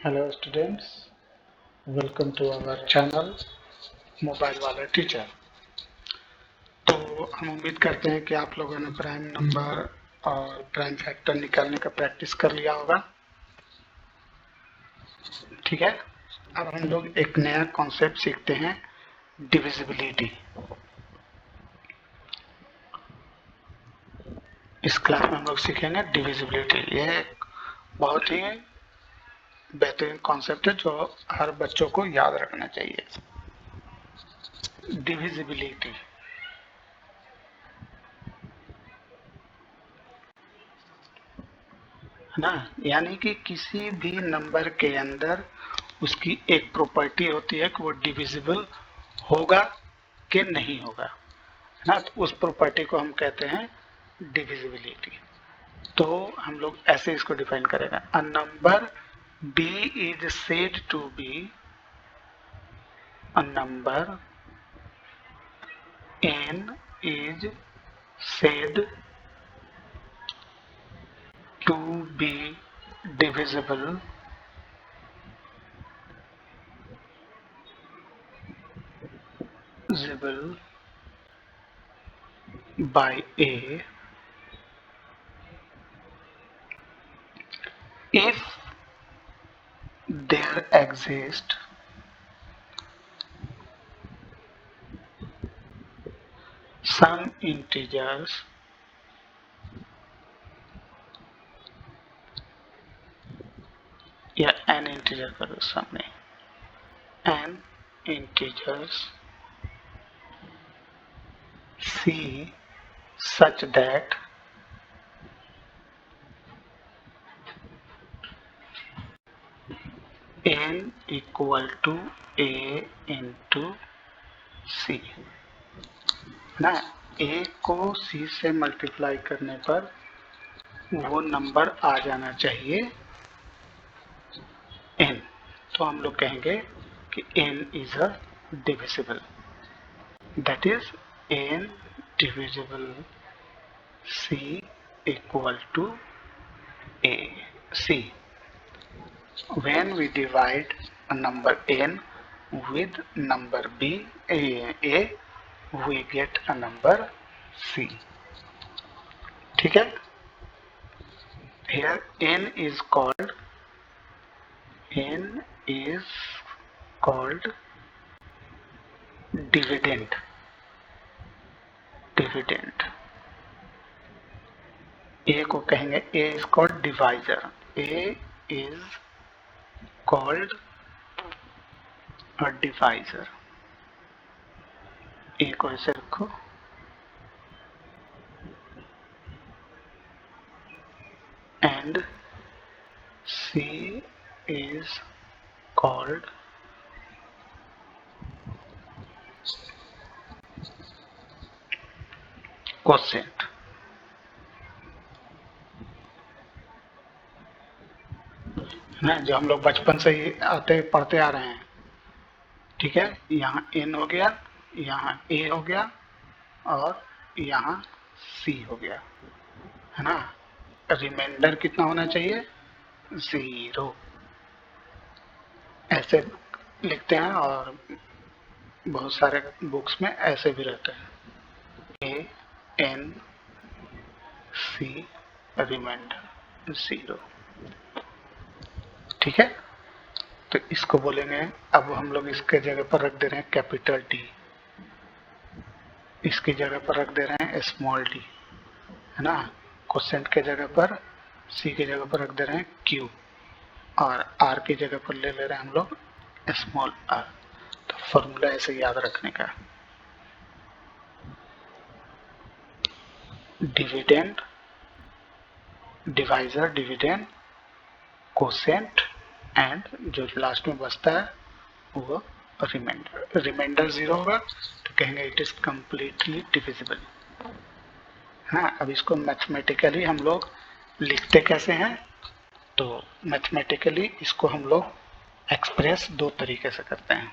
Hello students, welcome to our channel mobile वाला teacher. तो हम उम्मीद करते हैं कि आप लोगों ने प्राइम नंबर और प्राइम फैक्टर निकालने का प्रैक्टिस कर लिया होगा। ठीक है, अब हम लोग एक नया कॉन्सेप्ट सीखते हैं, डिविजिबिलिटी। इस क्लास में हम लोग सीखेंगे डिविजिबिलिटी। यह एक बहुत ही बेहतरीन कॉन्सेप्ट है जो हर बच्चों को याद रखना चाहिए। डिविजिबिलिटी है ना, यानी कि किसी भी नंबर के अंदर उसकी एक प्रॉपर्टी होती है कि वो डिविजिबल होगा कि नहीं होगा, है ना। तो उस प्रॉपर्टी को हम कहते हैं डिविजिबिलिटी। तो हम लोग ऐसे इसको डिफाइन करेंगे, a number b is said to be, a number n is said to be divisible by a if there exist some integers या n इंटीजर करो सामने, n integers c such that n equal to a into c, ना। a को c से multiply करने पर वो number आ जाना चाहिए n। तो हम लोग कहेंगे कि n is a divisible, that is n divisible c equal to a c। When we divide a number n with number a, we get a number c। ठीक है, here n is called dividend। a को कहेंगे a is called divisor, a is called a divisor। a को ऐसे रखो, and c is called quotient। ना, जो हम लोग बचपन से ही आते पढ़ते आ रहे हैं। ठीक है, यहाँ n हो गया, यहाँ a हो गया और यहाँ c हो गया, है ना। रिमाइंडर कितना होना चाहिए? 0। ऐसे लिखते हैं और बहुत सारे बुक्स में ऐसे भी रहते हैं, a n c रिमाइंडर 0। ठीक है, तो इसको बोलेंगे, अब हम लोग इसके जगह पर रख दे रहे हैं कैपिटल डी, इसकी जगह पर रख दे रहे हैं स्मॉल डी, है ना। क्वोशिएंट के जगह पर सी की जगह पर रख दे रहे हैं क्यू, और आर की जगह पर ले ले रहे हैं हम लोग स्मॉल आर। तो फॉर्मूला ऐसे याद रखने का, dividend, divisor, dividend, quotient and जो लास्ट में बचता है वो रिमाइंडर। रिमाइंडर 0 होगा तो कहेंगे इट इज कंप्लीटली डिविजिबल। हाँ, अब इसको मैथमेटिकली हम लोग लिखते कैसे हैं? तो मैथमेटिकली इसको हम लोग एक्सप्रेस दो तरीके से करते हैं।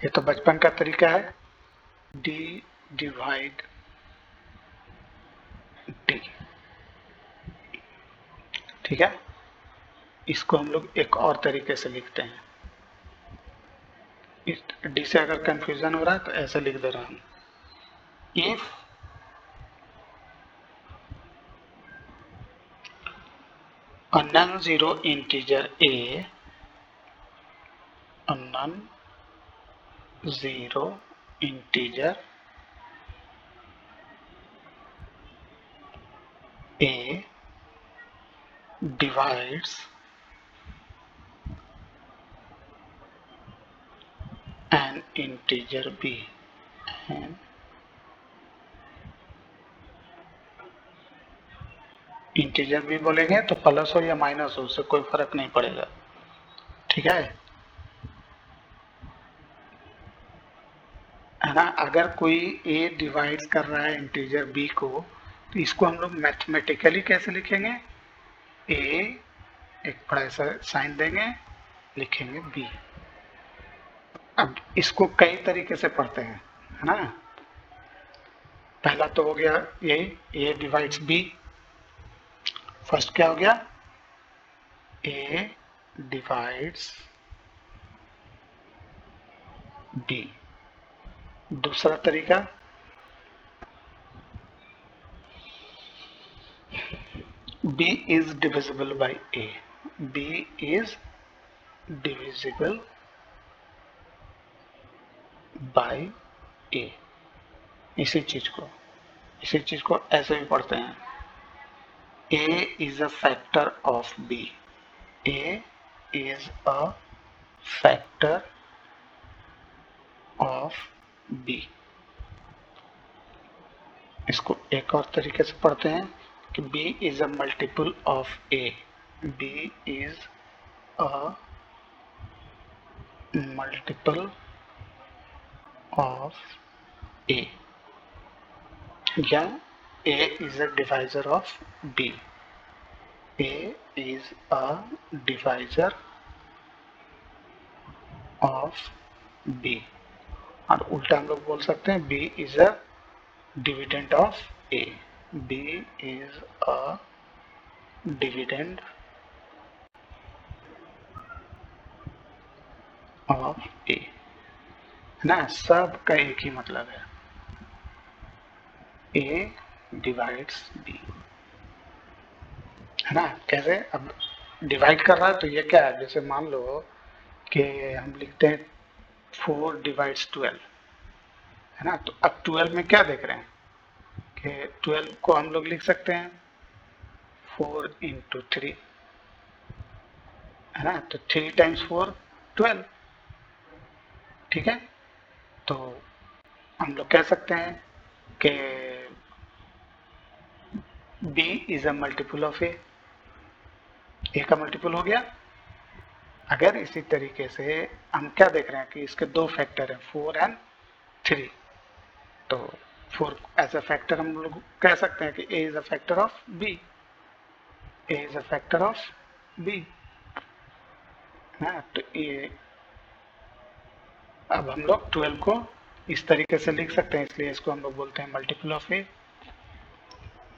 ये तो बचपन का तरीका है, डी डिवाइड डी। ठीक है, इसको हम लोग एक और तरीके से लिखते हैं। इस डी से अगर कंफ्यूजन हो रहा है तो ऐसे लिख दे रहा हूं, if a non-zero integer a non-zero integer a divides an integer b, and integer भी बोलेंगे तो प्लस हो या माइनस हो उससे कोई फर्क नहीं पड़ेगा, ठीक है ना। अगर कोई a डिवाइड कर रहा है इंटीजर b को तो इसको हम लोग मैथमेटिकली कैसे लिखेंगे, a एक बड़ा सा साइन देंगे, लिखेंगे b। अब इसको कई तरीके से पढ़ते हैं, है ना। पहला तो हो गया यही a डिवाइड्स b। फर्स्ट क्या हो गया, a डिवाइड्स b। दूसरा तरीका b is divisible by a, b is divisible by a। इसी चीज को ऐसे भी पढ़ते हैं, a is a factor of b, a is a factor of b। इसको एक और तरीके से पढ़ते हैं कि b is a multiple of a, b is a multiple of a, या a is a divisor of b, a is a divisor of b। और उल्टा हम लोग बोल सकते हैं b is a dividend of a, b is a dividend of a, ना। सब का एक ही मतलब है, a divides b, है ना। कैसे, अब डिवाइड कर रहा है तो ये क्या है, जैसे मान लो कि हम लिखते हैं 4 डिवाइड्स 12, है ना। तो अब 12 में क्या देख रहे हैं कि 12 को हम लोग लिख सकते हैं 4 into 3, है ना। तो 3 times 4 12, ठीक है। तो हम लोग कह सकते हैं कि b is a multiple of a, का मल्टीपल हो गया। अगर इसी तरीके से हम क्या देख रहे हैं कि इसके दो फैक्टर हैं 4 and 3, तो 4 एज अ फैक्टर हम लोग कह सकते हैं कि a is a factor of b, a is a factor of b, तो ये अब हम लोग 12 को इस तरीके से लिख सकते हैं, इसलिए इसको हम लोग बोलते हैं मल्टीपल ऑफ a।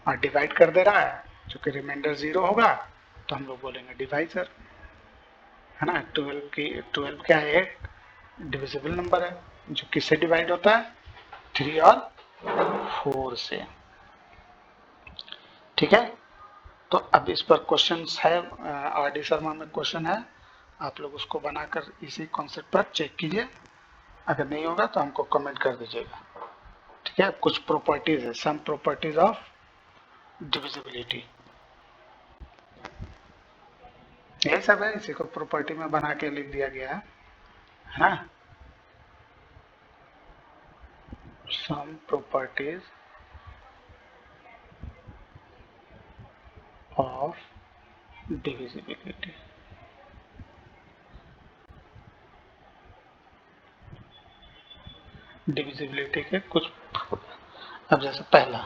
और डिवाइड कर दे रहा है, चूंकि रिमाइंडर 0 होगा तो हम लोग बोलेंगे डिवाइजर, है ना। 12 क्या है, डिविजिबल नंबर है जो किससे डिवाइड होता है, 3 और 4 से, ठीक है। तो अब इस पर क्वेश्चन है, आर डी शर्मा में क्वेश्चन है, आप लोग उसको बनाकर इसी कॉन्सेप्ट पर चेक कीजिए। अगर नहीं होगा तो हमको कमेंट कर दीजिएगा, ठीक है। कुछ प्रॉपर्टीज है, सम प्रॉपर्टीज ऑफ डिविजिबिलिटी, यही सब है, इसी को प्रॉपर्टी में बना के लिख दिया गया है ना। Some properties of divisibility, divisibility के कुछ। अब जैसे पहला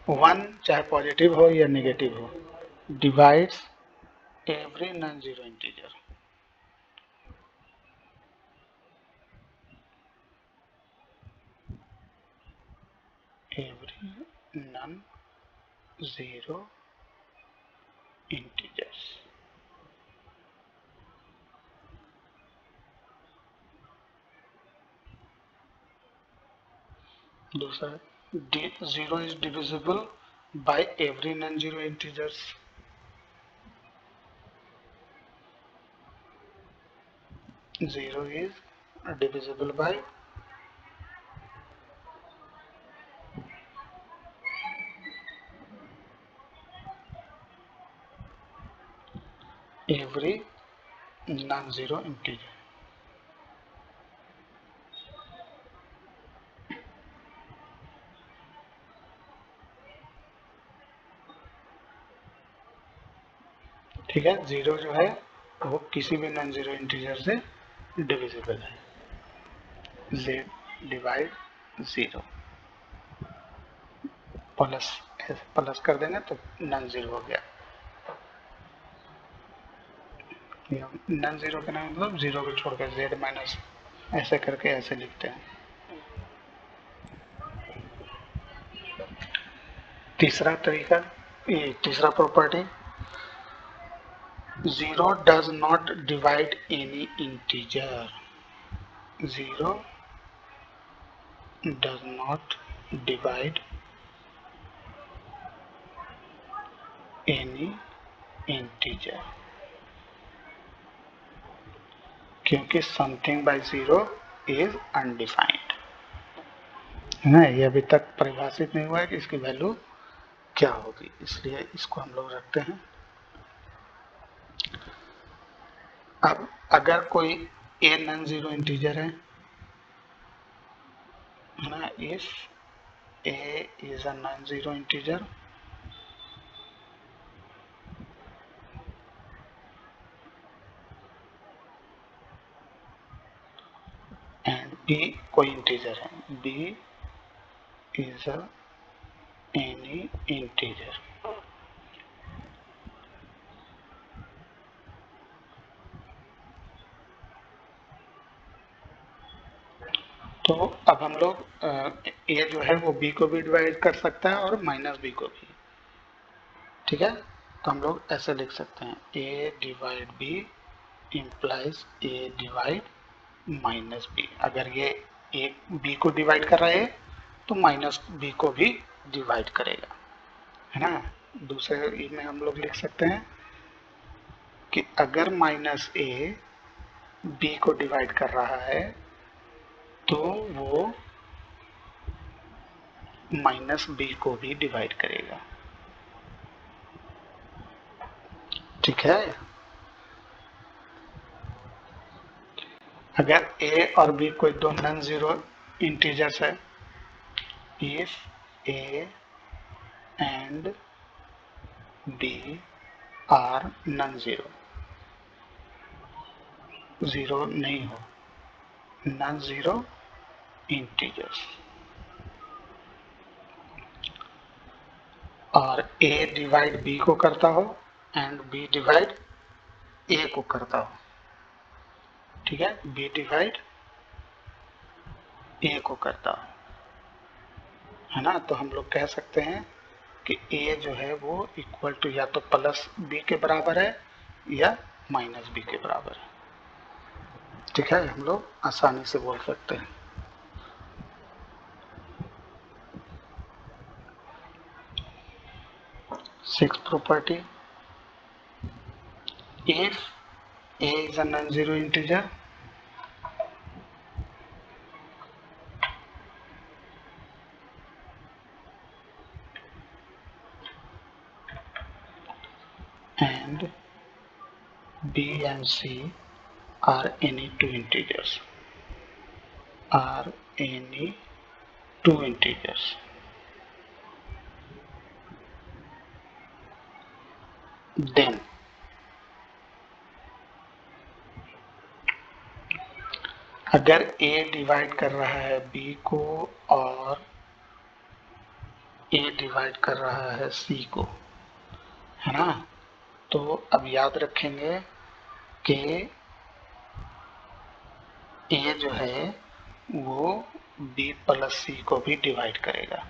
1 चाहे पॉजिटिव हो या नेगेटिव हो, divides every non zero integer, every non-zero integers। दूसरा, zero is divisible by every non zero integers. Zero is divisible by every non-zero integer। ठीक है, जीरो जो है वो किसी भी नॉन जीरो इंटीजर से डिविजिबल है। z divide zero, plus plus कर देंगे तो नॉन जीरो हो गया। नॉन जीरो के नाम मतलब जीरो को छोड़कर z माइनस ऐसे करके ऐसे लिखते हैं। तीसरा तरीका, ये तीसरा property, zero does not divide any integer. Zero does not divide any integer, क्योंकि something by zero is undefined है ना, ये अभी तक परिभाषित नहीं हुआ है कि इसकी वैल्यू क्या होगी, इसलिए इसको हम लोग रखते हैं। अब अगर कोई ए नॉन जीरो इंटीजर है ना, if a is a non zero integer and b कोई इंटीजर है, b is a any integer, तो अब हम लोग ए जो है वो बी को भी डिवाइड कर सकता है और माइनस बी को भी। ठीक है, तो हम लोग ऐसे लिख सकते हैं, ए डिवाइड बी इम्प्लाइज ए डिवाइड माइनस बी। अगर ये ए बी को डिवाइड कर रहा है तो माइनस बी को भी डिवाइड करेगा, है ना। दूसरे में हम लोग लिख सकते हैं कि अगर माइनस ए बी को डिवाइड कर रहा है तो वो माइनस बी को भी डिवाइड करेगा। ठीक है, अगर ए और बी कोई दो नॉन जीरो इंटीजर्स है, if a and b are non zero, zero नहीं हो, नॉन जीरो इंटीजर्स, और ए डिवाइड बी को करता हो एंड बी डिवाइड ए को करता हो। ठीक है, बी डिवाइड ए को करता हो, है ना, तो हम लोग कह सकते हैं कि ए जो है वो इक्वल टू या तो प्लस बी के बराबर है या माइनस बी के बराबर है। ठीक है, हम लोग आसानी से बोल सकते हैं। Six property, if a is a non zero integer and B and C are any two integers, then अगर A डिवाइड कर रहा है B को और A डिवाइड कर रहा है C को, है ना, तो अब याद रखेंगे कि A जो है वो B प्लस C को भी डिवाइड करेगा।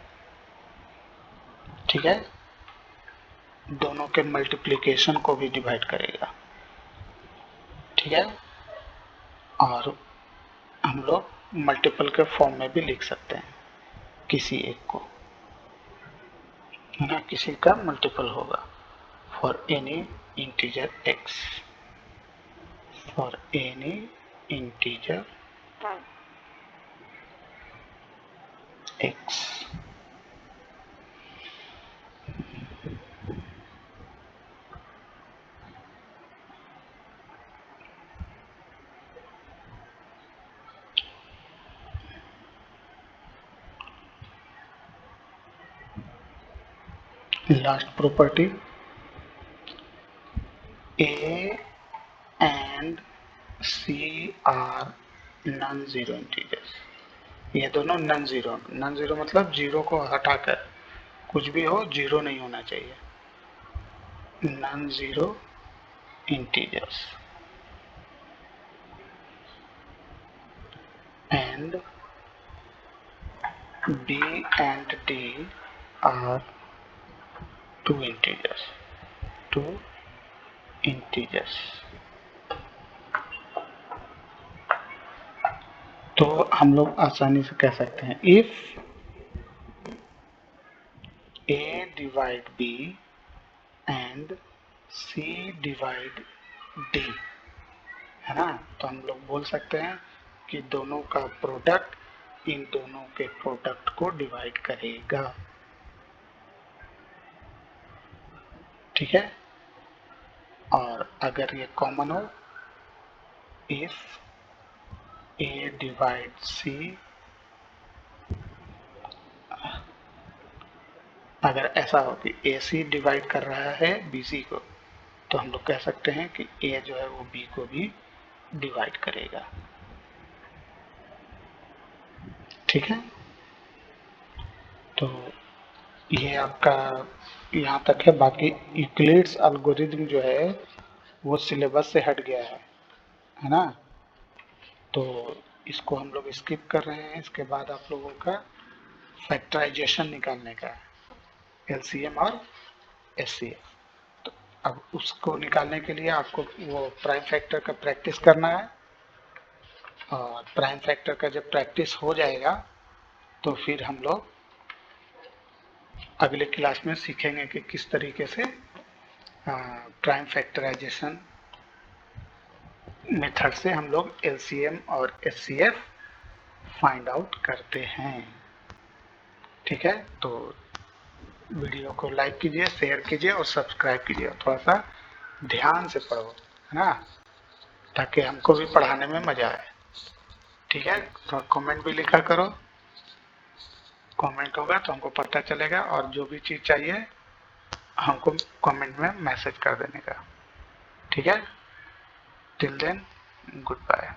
ठीक है, दोनों के मल्टीप्लिकेशन को भी डिवाइड करेगा। ठीक है, और हम लोग मल्टीपल के फॉर्म में भी लिख सकते हैं। किसी एक को, है ना, किसी का मल्टीपल होगा। For any integer x, for any integer x। Last property, a and c are non zero integers. ये दोनों नॉन जीरो, नॉन जीरो मतलब जीरो को हटाकर कुछ भी हो, जीरो नहीं होना चाहिए। Non zero integers and b and d are two integers, two integers। तो हम लोग आसानी से कह सकते हैं if a divide b and c divide d, है ना, तो हम लोग बोल सकते हैं कि दोनों का प्रोडक्ट इन दोनों के प्रोडक्ट को डिवाइड करेगा। ठीक है, और अगर ये कॉमन हो, इफ a डिवाइड c, अगर ऐसा हो कि AC डिवाइड कर रहा है BC को, तो हम लोग कह सकते हैं कि A जो है वो B को भी डिवाइड करेगा। ठीक है, तो ये आपका यहाँ तक है। बाकी यूक्लिड्स एल्गोरिथम जो है वो सिलेबस से हट गया है ना, तो इसको हम लोग स्किप कर रहे हैं। इसके बाद आप लोगों का फैक्टराइजेशन निकालने का है, LCM और SCF। तो अब उसको निकालने के लिए आपको वो प्राइम फैक्टर का प्रैक्टिस करना है, और प्राइम फैक्टर का जब प्रैक्टिस हो जाएगा तो फिर हम लोग अगले क्लास में सीखेंगे कि किस तरीके से प्राइम फैक्टराइजेशन मेथड से हम लोग LCM और SCF फाइंड आउट करते हैं। ठीक है, तो वीडियो को लाइक कीजिए, शेयर कीजिए और सब्सक्राइब कीजिए। थोड़ा सा ध्यान से पढ़ो, है ना, ताकि हमको भी पढ़ाने में मजा आए। ठीक है, तो कमेंट भी लिखा करो, कमेंट होगा तो हमको पता चलेगा, और जो भी चीज़ चाहिए हमको कमेंट में मैसेज कर देने का। ठीक है, टिल देन गुड बाय।